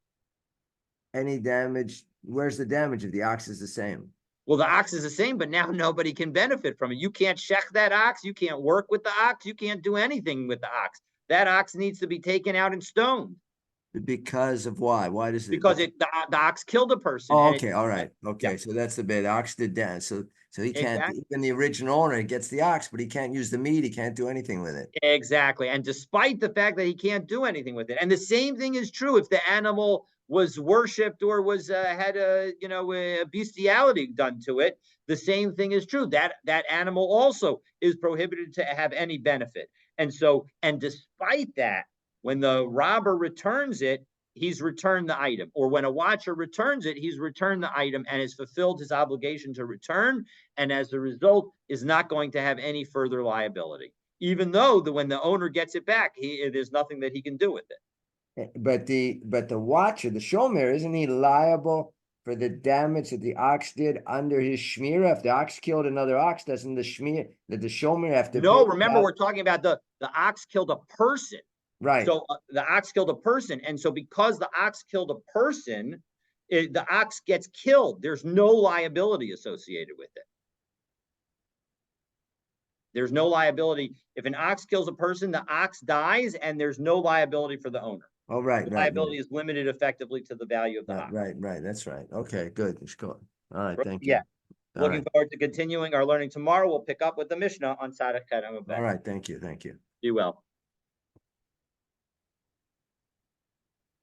Any damage? Where's the damage if the ox is the same? Well, the ox is the same, but now nobody can benefit from it. You can't shech that ox. You can't work with the ox. You can't do anything with the ox. That ox needs to be taken out and stoned. Because of why? Why does it? Because the ox killed a person. Oh, okay, all right, okay. Yeah. So that's the bit. The ox did that. So he can't. Exactly. Even the original owner gets the ox, but he can't use the meat. He can't do anything with it. Exactly. And despite the fact that he can't do anything with it, and the same thing is true if the animal was worshipped or was had a bestiality done to it. The same thing is true. That animal also is prohibited to have any benefit. And despite that, when the robber returns it, he's returned the item. Or when a watcher returns it, he's returned the item and has fulfilled his obligation to return. And as a result, is not going to have any further liability. Even though when the owner gets it back, there's nothing that he can do with it. But the watcher, the shomer, isn't he liable for the damage that the ox did under his shmira? If the ox killed another ox, doesn't the shomer have to? No, remember we're talking about the ox killed a person. Right. So the ox killed a person, and so because the ox killed a person, the ox gets killed. There's no liability associated with it. There's no liability. If an ox kills a person, the ox dies, and there's no liability for the owner. Oh, right. The liability is limited effectively to the value of the ox. Right. That's right. Okay, good. It's good. All right, thank you. Yeah. Looking forward to continuing our learning tomorrow. We'll pick up with the Mishnah on Sadek Kedem. All right, thank you. Be well.